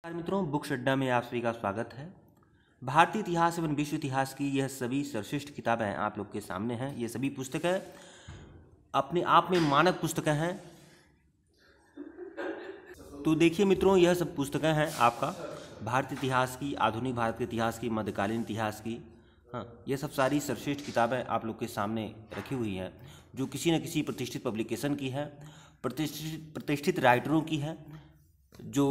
नमस्कार मित्रों, बुक्स अड्डा में आप सभी का स्वागत है। भारतीय इतिहास एवं विश्व इतिहास की यह सभी सर्वश्रेष्ठ किताबें आप लोग के सामने हैं। ये सभी पुस्तकें अपने आप में मानक पुस्तकें हैं। तो देखिए मित्रों, यह सब पुस्तकें हैं आपका भारतीय इतिहास की, आधुनिक भारत के इतिहास की, मध्यकालीन इतिहास की। हाँ, ये सब सारी सर्वश्रेष्ठ किताबें आप लोग के सामने रखी हुई हैं, जो किसी न किसी प्रतिष्ठित पब्लिकेशन की है, प्रतिष्ठित राइटरों की है, जो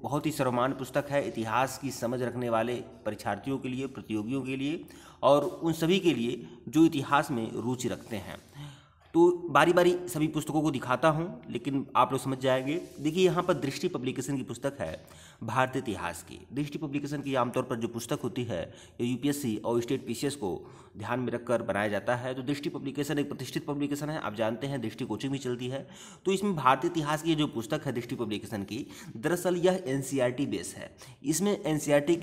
बहुत ही सर्वमान्य पुस्तक है इतिहास की समझ रखने वाले परीक्षार्थियों के लिए, प्रतियोगियों के लिए और उन सभी के लिए जो इतिहास में रुचि रखते हैं। तो बारी बारी सभी पुस्तकों को दिखाता हूं, लेकिन आप लोग समझ जाएंगे। देखिए, यहाँ पर दृष्टि पब्लिकेशन की पुस्तक है भारतीय इतिहास की। दृष्टि पब्लिकेशन की आमतौर पर जो पुस्तक होती है, ये यूपीएससी और स्टेट पीसीएस को ध्यान में रखकर बनाया जाता है। तो दृष्टि पब्लिकेशन एक प्रतिष्ठित पब्लिकेशन है, आप जानते हैं, दृष्टि कोचिंग भी चलती है। तो इसमें भारतीय इतिहास की जो पुस्तक है दृष्टि पब्लिकेशन की, दरअसल यह एनसीईआरटी बेस है। इसमें एनसीईआरटी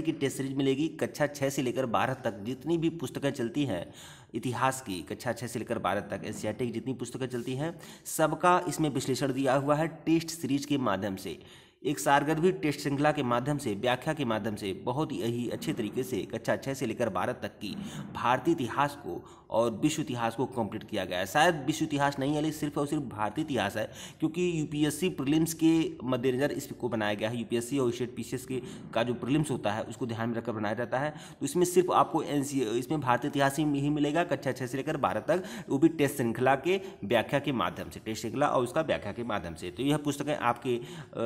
की टेस्ट सीरीज मिलेगी। कक्षा 6 से लेकर 12 तक जितनी भी पुस्तकें चलती हैं इतिहास की, कक्षा 6 से लेकर 12 तक एनसीईआरटी की जितनी पुस्तकें चलती हैं, सबका इसमें विश्लेषण दिया हुआ है टेस्ट सीरीज के माध्यम से। एक सारगर्भित टेस्ट श्रृंखला के माध्यम से, व्याख्या के माध्यम से बहुत ही अच्छे तरीके से कक्षा 6 से लेकर 12 तक की भारतीय इतिहास को और विश्व इतिहास को कंप्लीट किया गया है। शायद विश्व इतिहास नहीं है, लेकिन सिर्फ और सिर्फ भारतीय इतिहास है, क्योंकि यूपीएससी प्रीलिम्स के मद्देनज़र इसको बनाया गया है। यूपीएससी और स्टेट पीसीएस के का जो प्रीलिम्स होता है उसको ध्यान में रखकर बनाया जाता है। तो इसमें सिर्फ आपको इसमें भारतीय इतिहास ही मिलेगा कक्षा 6 से लेकर 12 तक, वो भी टेस्ट श्रृंखला के व्याख्या के माध्यम से, टेस्ट श्रृंखला और उसका व्याख्या के माध्यम से। तो यह पुस्तकें आपके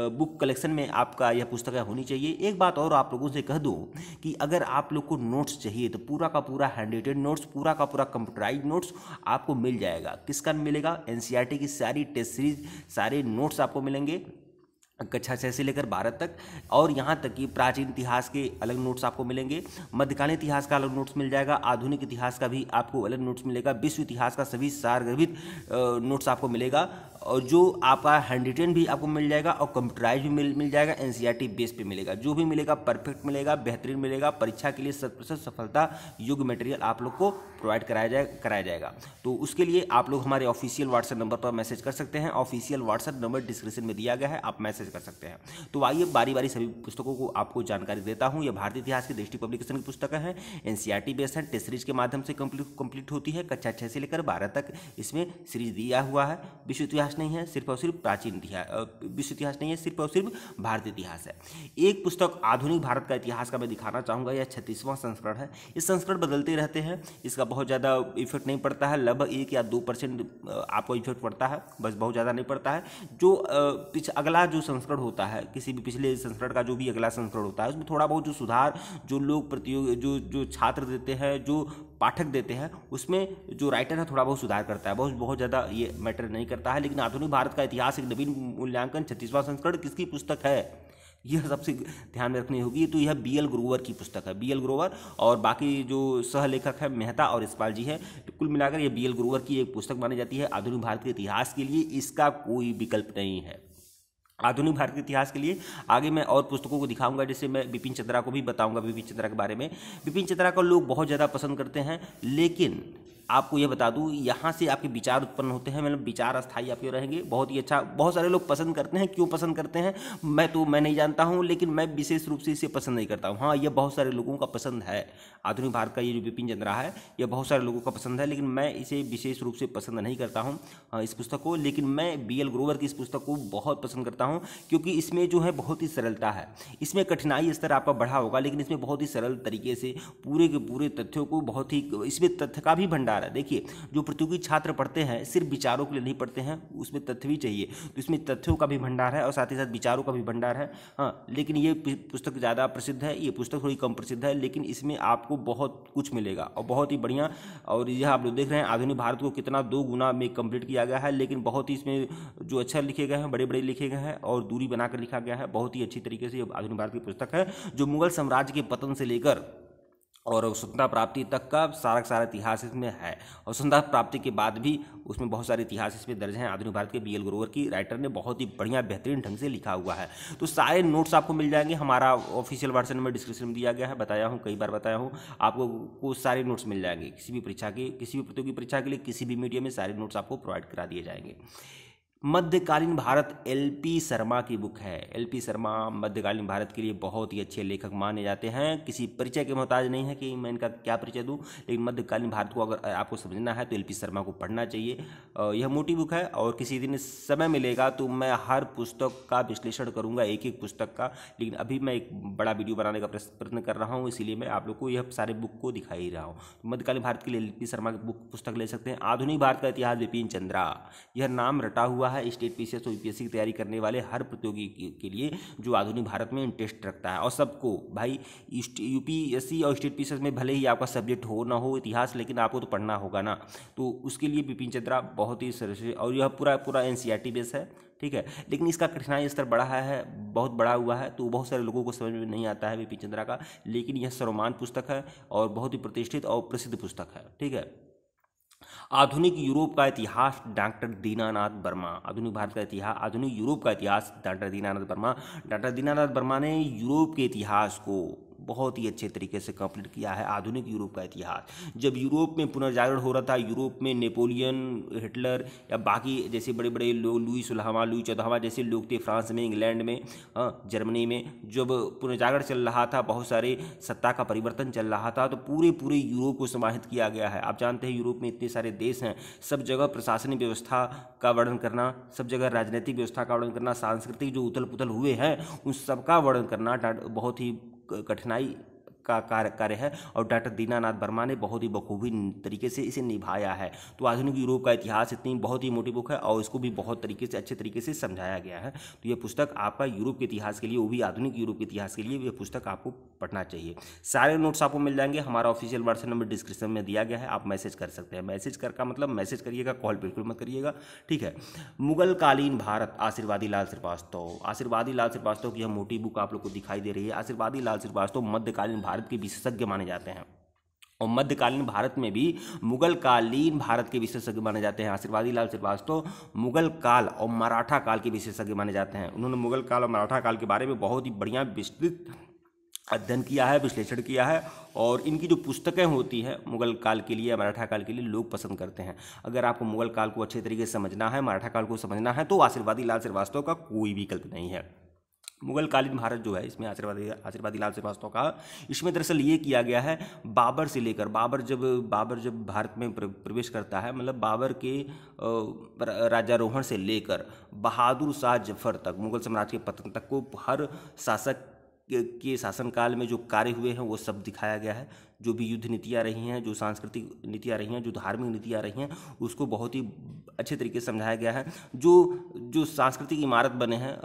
बुक कलेक्शन में आपका यह पुस्तकें होनी चाहिए। एक बात और आप लोगों से कह दूं कि अगर आप लोग को नोट्स चाहिए तो पूरा का पूरा हैंडरेटेड नोट्स, पूरा का पूरा कंप्यूटराइज नोट्स आपको मिल जाएगा। किसका मिलेगा? एनसीईआरटी की सारी टेस्ट सीरीज, सारे नोट्स आपको मिलेंगे कक्षा 6 से लेकर 12 तक। और यहाँ तक कि प्राचीन इतिहास के अलग नोट्स आपको मिलेंगे, मध्यकालीन इतिहास का अलग नोट्स मिल जाएगा, आधुनिक इतिहास का भी आपको अलग नोट्स मिलेगा, विश्व इतिहास का सभी सारगर्भित नोट्स आपको मिलेगा। और जो आपका हैंड रिटेन भी आपको मिल जाएगा और कंप्यूटराइज भी मिल जाएगा, एनसीईआरटी बेस पे मिलेगा। जो भी मिलेगा परफेक्ट मिलेगा, बेहतरीन मिलेगा। परीक्षा के लिए 100% सफलता योग्य मटेरियल आप लोग को प्रोवाइड कराया जाएगा। तो उसके लिए आप लोग हमारे ऑफिशियल व्हाट्सएप नंबर पर मैसेज कर सकते हैं। ऑफिशियल व्हाट्सएप नंबर डिस्क्रिप्शन में दिया गया है, आप मैसेज कर सकते हैं। तो आइए बारी बारी सभी पुस्तकों को आपको जानकारी देता हूं। यह भारतीय इतिहास की दृष्टि पब्लिकेशन की पुस्तकें हैं, एनसीईआरटी बेस है, टेस्ट सीरीज के माध्यम से कंप्लीट होती है। कक्षा 6 से लेकर 12 तक इसमें सीरीज दिया हुआ है। विश्व इतिहास नहीं है, सिर्फ और सिर्फ प्राचीन इतिहास, विश्व इतिहास नहीं है, सिर्फ और सिर्फ भारतीय इतिहास है। एक पुस्तक आधुनिक भारत का इतिहास का मैं दिखाना चाहूँगा, यह 36वां संस्करण है। इस संस्करण बदलते रहते हैं, इसका बहुत ज़्यादा इफेक्ट नहीं पड़ता है, लगभग 1 या 2% आपको इफेक्ट पड़ता है, बस बहुत ज़्यादा नहीं पड़ता है। जो अगला जो संस्करण होता है, किसी भी पिछले संस्करण का जो भी अगला संस्करण होता है, उसमें थोड़ा बहुत जो सुधार जो लोग प्रतियोगी जो छात्र देते हैं, जो पाठक देते हैं, उसमें जो राइटर है थोड़ा बहुत सुधार करता है, बहुत ज़्यादा ये मैटर नहीं करता है। लेकिन आधुनिक भारत का इतिहास एक नवीन मूल्यांकन 36वां संस्करण किसकी पुस्तक है, यह सबसे ध्यान में रखनी होगी। तो यह बीएल ग्रोवर की पुस्तक है, बीएल ग्रोवर, और बाकी जो सहलेखक है मेहता और यशपाल जी है। तो कुल मिलाकर यह बीएल ग्रोवर की एक पुस्तक मानी जाती है आधुनिक भारत के इतिहास के लिए। इसका कोई विकल्प नहीं है आधुनिक भारत के इतिहास के लिए। आगे मैं और पुस्तकों को दिखाऊंगा, जैसे मैं बिपिन चंद्रा को भी बताऊंगा, बिपिन चंद्रा के बारे में। बिपिन चंद्रा को लोग बहुत ज़्यादा पसंद करते हैं, लेकिन आपको यह बता दूं, यहाँ से आपके विचार उत्पन्न होते हैं, मतलब विचार अस्थायी आपके रहेंगे। बहुत ही अच्छा, बहुत सारे लोग पसंद करते हैं। क्यों पसंद करते हैं मैं नहीं जानता हूँ, लेकिन मैं विशेष रूप से इसे पसंद नहीं करता हूँ। हाँ, यह बहुत सारे लोगों का पसंद है। आधुनिक भारत का ये जो बिपिन चंद्रा है, यह बहुत सारे लोगों का पसंद है, लेकिन मैं इसे विशेष रूप से पसंद नहीं करता हूँ इस पुस्तक को। लेकिन मैं बीएल ग्रोवर की इस पुस्तक को बहुत पसंद करता हूँ, क्योंकि इसमें जो है बहुत ही सरलता है। इसमें कठिनाई स्तर आपका बढ़ा होगा, लेकिन इसमें बहुत ही सरल तरीके से पूरे के पूरे तथ्यों को, बहुत ही, इसमें तथ्य का भी भंडार है। देखिए, जो प्रतियोगी छात्र पढ़ते हैं सिर्फ विचारों के लिए नहीं पढ़ते हैं, उसमें तथ्य भी चाहिए। तो इसमें तथ्यों का भी भंडार है और साथ ही साथ विचारों का भी भंडार है। हाँ, लेकिन ये पुस्तक ज़्यादा प्रसिद्ध है, ये पुस्तक थोड़ी कम प्रसिद्ध है, लेकिन इसमें आपको बहुत कुछ मिलेगा और बहुत ही बढ़िया। और यह आप लोग देख रहे हैं आधुनिक भारत को कितना 2 गुना में कंप्लीट किया गया है, लेकिन बहुत ही इसमें जो अक्षर लिखे गए हैं, बड़े बड़े लिखे गए हैं और दूरी बनाकर लिखा गया है। बहुत ही अच्छी तरीके से ये आधुनिक भारत की पुस्तक है, जो मुगल साम्राज्य के पतन से लेकर और स्वतंत्रता प्राप्ति तक का सारा इतिहास इसमें है। और स्वतंत्रता प्राप्ति के बाद भी उसमें बहुत सारे इतिहास इसमें दर्ज हैं। आधुनिक भारत के बीएल ग्रोवर की राइटर ने बहुत ही बढ़िया बेहतरीन ढंग से लिखा हुआ है। तो सारे नोट्स आपको मिल जाएंगे। हमारा ऑफिशियल वर्जन में डिस्क्रिप्शन में दिया गया है, बताया हूँ, कई बार बताया हूँ आपको सारे नोट्स मिल जाएंगे। किसी भी परीक्षा के, किसी भी प्रतियोगी परीक्षा के लिए किसी भी मीडियम में सारे नोट्स आपको प्रोवाइड करा दिए जाएंगे। मध्यकालीन भारत एलपी शर्मा की बुक है। एलपी शर्मा मध्यकालीन भारत के लिए बहुत ही अच्छे लेखक माने जाते हैं। किसी परिचय के मोहताज नहीं है कि मैं इनका क्या परिचय दूं, लेकिन मध्यकालीन भारत को अगर आपको समझना है तो एलपी शर्मा को पढ़ना चाहिए। यह मोटी बुक है और किसी दिन समय मिलेगा तो मैं हर पुस्तक का विश्लेषण करूँगा, एक एक पुस्तक का। लेकिन अभी मैं एक बड़ा वीडियो बनाने का प्रयत्न कर रहा हूँ, इसीलिए मैं आप लोग को यह सारे बुक को दिखा ही रहा हूँ। तो मध्यकालीन भारत के लिए एलपी शर्मा की बुक पुस्तक ले सकते हैं। आधुनिक भारत का इतिहास बिपिन चंद्रा, यह नाम रटा हुआ है स्टेट पीसीएस और यूपीएससी की तैयारी करने वाले हर प्रतियोगी के लिए जो आधुनिक भारत में इंटरेस्ट रखता है। और सबको भाई यूपीएससी और स्टेट पीसीएस में भले ही आपका सब्जेक्ट हो ना हो इतिहास, लेकिन आपको तो पढ़ना होगा ना, तो उसके लिए बिपिन चंद्रा बहुत ही सरल, और यह पूरा एनसीईआरटी बेस है, ठीक है। लेकिन इसका कठिनाई स्तर बढ़ा है, बहुत बड़ा हुआ है, तो बहुत सारे लोगों को समझ में नहीं आता है बिपिन चंद्रा का। लेकिन यह सर्वमान्य पुस्तक है और बहुत ही प्रतिष्ठित और प्रसिद्ध पुस्तक है, ठीक है। आधुनिक यूरोप का इतिहास डॉक्टर दीनानाथ वर्मा। आधुनिक भारत का इतिहास, आधुनिक यूरोप का इतिहास डॉक्टर दीनानाथ वर्मा। डॉक्टर दीनानाथ वर्मा ने यूरोप के इतिहास को बहुत ही अच्छे तरीके से कंप्लीट किया है। आधुनिक यूरोप का इतिहास, जब यूरोप में पुनर्जागरण हो रहा था, यूरोप में नेपोलियन, हिटलर या बाकी जैसे बड़े बड़े लोग, लुई 16वां, लुई 14वां जैसे लोग थे फ्रांस में, इंग्लैंड में, जर्मनी में, जब पुनर्जागरण चल रहा था, बहुत सारे सत्ता का परिवर्तन चल रहा था, तो पूरे यूरोप को समाहित किया गया है। आप जानते हैं यूरोप में इतने सारे देश हैं, सब जगह प्रशासनिक व्यवस्था का वर्णन करना, सब जगह राजनीतिक व्यवस्था का वर्णन करना, सांस्कृतिक जो उथल पुथल हुए हैं उन सबका वर्णन करना बहुत ही कठिनाई का कार्य है। और डॉक्टर दीनानाथ वर्मा ने बहुत ही बखूबी तरीके से इसे निभाया है। तो आधुनिक यूरोप का इतिहास इतनी बहुत ही मोटी बुक है और इसको भी बहुत तरीके से अच्छे तरीके से समझाया गया है। तो यह पुस्तक आपका यूरोप के इतिहास के लिए, वो भी आधुनिक यूरोप के इतिहास के लिए, यह पुस्तक आपको पढ़ना चाहिए। सारे नोट्स आपको मिल जाएंगे। हमारा ऑफिशियल व्हाट्सएप नंबर डिस्क्रिप्शन में दिया गया है, आप मैसेज कर सकते हैं। मैसेज कर का मतलब मैसेज करिएगा, कॉल बिल्कुल मत करिएगा, ठीक है। मुगल कालीन भारत, आशीर्वादी लाल श्रीवास्तव। आशीर्वादी लाल श्रीवास्तव की यह मोटी बुक आप लोग को दिखाई दे रही है। आशीर्वादी लाल श्रीवास्तव मध्यकालीन भारत के विशेषज्ञ माने जाते हैं और मध्यकालीन भारत में भी मुगल कालीन भारत के विशेषज्ञ माने जाते हैं। आशीर्वादी लाल श्रीवास्तव मुगल काल और मराठा काल के विशेषज्ञ माने जाते हैं। उन्होंने मुगल काल और मराठा काल के बारे में बहुत ही बढ़िया विस्तृत अध्ययन किया है, विश्लेषण किया है। और इनकी जो पुस्तकें होती हैं मुगल काल के लिए, मराठा काल के लिए लोग पसंद करते हैं। अगर आपको मुगल काल को अच्छे तरीके से समझना है, मराठा काल को समझना है, तो आशीर्वादी लाल श्रीवास्तव का कोई विकल्प नहीं है। मुगल कालीन भारत जो है, इसमें आशीर्वादी लाल श्रीवास्तव का, इसमें दरअसल ये किया गया है बाबर से लेकर, बाबर जब भारत में प्रवेश करता है, मतलब बाबर के राज्यारोहण से लेकर बहादुर शाह जफर तक, मुगल साम्राज्य के पतन तक को हर शासक के शासनकाल में जो कार्य हुए हैं वो सब दिखाया गया है। जो भी युद्ध नीतियाँ रही हैं, जो सांस्कृतिक नीतियाँ रही हैं, जो धार्मिक नीतियाँ रही हैं, उसको बहुत ही अच्छे तरीके से समझाया गया है। जो सांस्कृतिक इमारत बने हैं,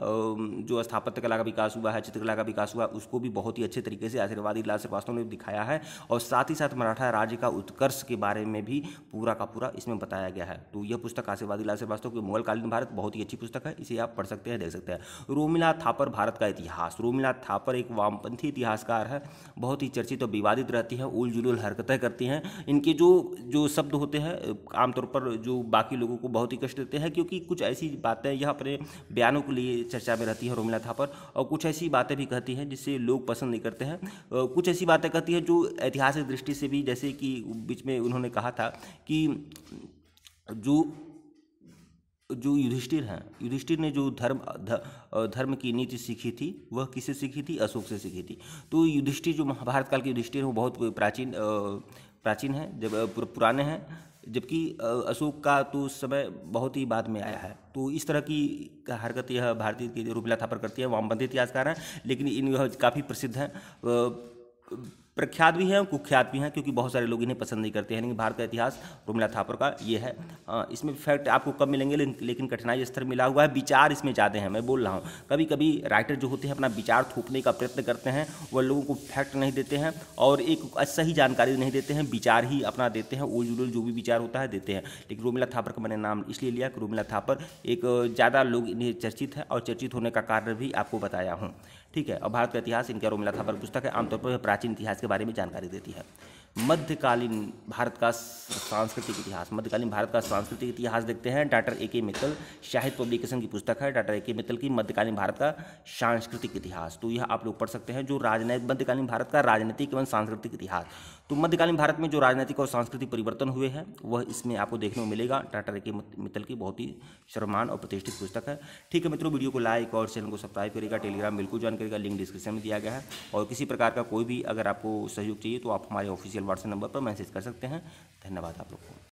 जो स्थापत्य कला का विकास हुआ है, चित्रकला का विकास हुआ है, उसको भी बहुत ही अच्छे तरीके से आशीर्वादी लाल श्रीवास्तव ने दिखाया है। और साथ ही साथ मराठा राज्य का उत्कर्ष के बारे में भी पूरा का पूरा इसमें बताया गया है। तो यह पुस्तक आशीर्वादी लाल श्रीवास्तव की मुगल कालीन भारत बहुत ही अच्छी पुस्तक है, इसे आप पढ़ सकते हैं, देख सकते हैं। रोमिला थापर, भारत का इतिहास। रोमिला थापर एक वामपंथी इतिहासकार है, बहुत ही चर्चित और विवादित रहती है, उल जुलूल हरकतें करती हैं। इनके जो शब्द होते हैं आमतौर पर जो बाकी लोगों को बहुत ही कष्ट देते हैं, क्योंकि कुछ ऐसी बातें यह अपने बयानों के लिए चर्चा में रहती है रोमिला थापर, और कुछ ऐसी बातें भी कहती हैं जिससे लोग पसंद नहीं करते हैं। कुछ ऐसी बातें कहती हैं जो ऐतिहासिक दृष्टि से भी, जैसे कि बीच में उन्होंने कहा था कि जो युधिष्ठिर हैं, युधिष्ठिर ने जो धर्म की नीति सीखी थी, वह किससे सीखी थी? अशोक से सीखी थी। तो युधिष्ठिर, जो महाभारत काल के युधिष्ठिर हैं, वो बहुत प्राचीन हैं, जब पुराने हैं, जबकि अशोक का तो समय बहुत ही बाद में आया है। तो इस तरह की हरकत यह भारतीय रोमिला थापर करती है। वामपंथी इतिहासकार हैं, लेकिन इन काफ़ी प्रसिद्ध हैं, प्रख्यात भी हैं और कुख्यात भी हैं, क्योंकि बहुत सारे लोग इन्हें पसंद नहीं करते हैं। लेकिन भारत का इतिहास रोमिला थापर का ये है। इसमें फैक्ट आपको कम मिलेंगे, लेकिन कठिनाई स्तर मिला हुआ है, विचार इसमें ज़्यादा हैं। मैं बोल रहा हूँ, कभी कभी राइटर जो होते हैं अपना विचार थोपने का प्रयत्न करते हैं, वह लोगों को फैक्ट नहीं देते हैं और एक सही जानकारी नहीं देते हैं, विचार ही अपना देते हैं, उल जुलूल जो भी विचार होता है देते हैं। लेकिन रोमिला थापर का मैंने नाम इसलिए लिया कि रोमिला थापर एक ज़्यादा लोग इन्हें चर्चित है, और चर्चित होने का कारण भी आपको बताया हूँ, ठीक है। और भारत का इतिहास इनका रोमिला थापर पुस्तक है, आमतौर पर प्राचीन इतिहास के बारे में जानकारी देती है। मध्यकालीन भारत का सांस्कृतिक इतिहास। मध्यकालीन भारत का सांस्कृतिक इतिहास देखते हैं। डॉक्टर ए के मित्तल साहित्य पब्लिकेशन की पुस्तक है, डॉक्टर ए के मित्तल की मध्यकालीन भारत का सांस्कृतिक इतिहास। तो यह आप लोग पढ़ सकते हैं। जो राजनैतिक मध्यकालीन भारत का राजनीतिक एवं सांस्कृतिक इतिहास, तो मध्यकालीन भारत में जो राजनीतिक और सांस्कृतिक परिवर्तन हुए हैं वह इसमें आपको देखने को मिलेगा। डॉक्टर ए के मित्तल की बहुत ही सर्वमान्य और प्रतिष्ठित पुस्तक है। ठीक है मित्रों, वीडियो को लाइक और चैनल को सब्सक्राइब करेगा। टेलीग्राम बिल्कुल ज्वाइन करेगा, लिंक डिस्क्रिप्शन में दिया गया है। और किसी प्रकार का कोई भी अगर आपको सहयोग चाहिए तो आप हमारे ऑफिशियल व्हाट्सएप नंबर पर मैसेज कर सकते हैं। धन्यवाद आप लोग को।